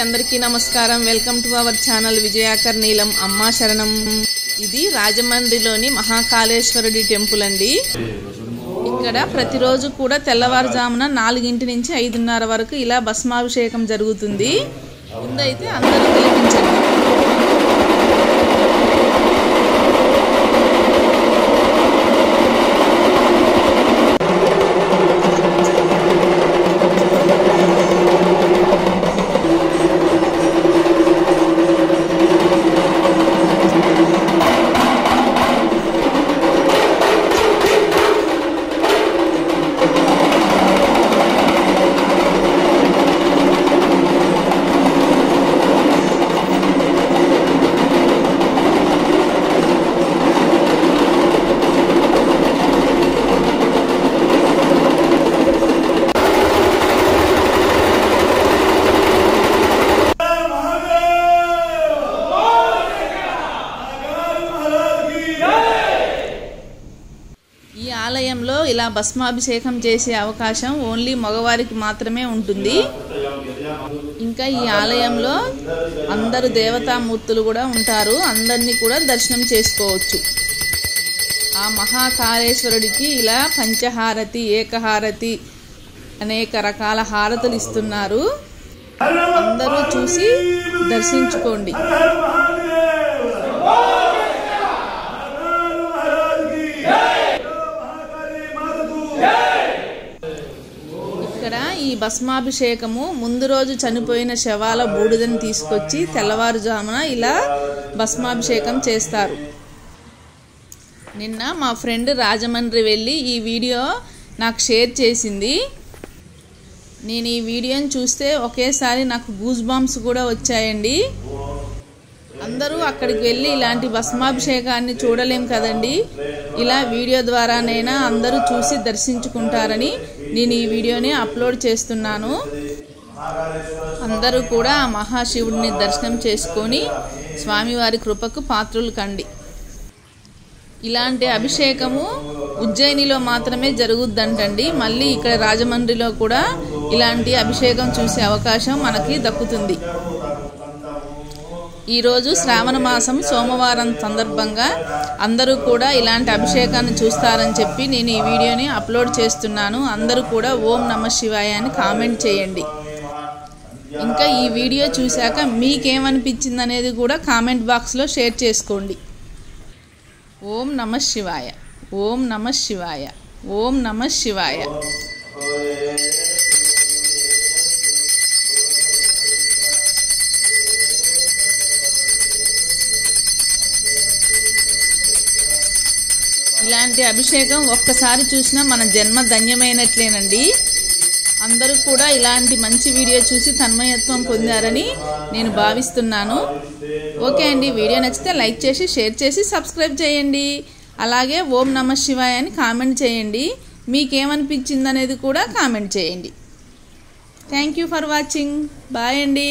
అందరికీ నమస్కారం. Welcome to our channel విజయాకర్ నీలం అమ్మా శరణం. ఇది రాజమండ్రిలోని మహాకాళేశ్వరుడి టెంపుల్ అండి. ఇక్కడ ప్రతిరోజు కూడా తెల్లవారుజామున 4 నుంచి 5:30 వరకు ఇలా భస్మాభిషేకం జరుగుతుంది. ముందైతే అందరూ తిలకించండి. ఈ ఆలయంలో ఇలా భస్మాభిషేకం చేసే అవకాశం ఓన్లీ మగవారికి మాత్రమే ఉంటుంది. ఇంకా ఈ ఆలయంలో అందరు దేవతామూర్తులు కూడా ఉంటారు. అందరినీ కూడా దర్శనం చేసుకోవచ్చు. ఆ మహాకాళేశ్వరుడికి ఇలా పంచహారతి, ఏకహారతి అనేక రకాల హారతులు ఇస్తున్నారు. అందరూ చూసి దర్శించుకోండి. ఇక్కడ ఈ భస్మాభిషేకము ముందు రోజు చనిపోయిన శవాల బూడిదని తీసుకొచ్చి తెల్లవారుజామున ఇలా భస్మాభిషేకం చేస్తారు. నిన్న మా ఫ్రెండ్ రాజమండ్రి వెళ్ళి ఈ వీడియో నాకు షేర్ చేసింది. నేను ఈ వీడియోని చూస్తే ఒకేసారి నాకు గూస్ బంప్స్ కూడా వచ్చాయండి. అందరూ అక్కడికి వెళ్ళి ఇలాంటి భస్మాభిషేకాన్ని చూడలేం కదండి. ఇలా వీడియో ద్వారానైనా అందరూ చూసి దర్శించుకుంటారని నేను ఈ వీడియోని అప్లోడ్ చేస్తున్నాను. అందరూ కూడా ఆ మహాశివుడిని దర్శనం చేసుకొని స్వామివారి కృపకు పాత్రులు కండి. ఇలాంటి అభిషేకము ఉజ్జయినిలో మాత్రమే జరుగుద్దంటండి. మళ్ళీ ఇక్కడ రాజమండ్రిలో కూడా ఇలాంటి అభిషేకం చూసే అవకాశం మనకి దక్కుతుంది. ఈరోజు శ్రావణ మాసం సోమవారం సందర్భంగా అందరూ కూడా ఇలాంటి అభిషేకాన్ని చూస్తారని చెప్పి నేను ఈ వీడియోని అప్లోడ్ చేస్తున్నాను. అందరూ కూడా ఓం నమః శివాయ అని కామెంట్ చేయండి. ఇంకా ఈ వీడియో చూశాక మీకేమనిపించింది అనేది కూడా కామెంట్ బాక్స్లో షేర్ చేసుకోండి. ఓం నమః శివాయ, ఓం నమః శివాయ, ఓం నమః శివాయ. ఇలాంటి అభిషేకం ఒక్కసారి చూసినా మన జన్మ ధన్యమైనట్లేనండి. అందరూ కూడా ఇలాంటి మంచి వీడియో చూసి తన్మయత్వం పొందారని నేను భావిస్తున్నాను. ఓకే అండి, వీడియో నచ్చితే లైక్ చేసి, షేర్ చేసి, సబ్స్క్రైబ్ చేయండి. అలాగే ఓం నమః శివాయ అని కామెంట్ చేయండి. మీకేమనిపించింది అనేది కూడా కామెంట్ చేయండి. Thank you for watching. Bye అండి.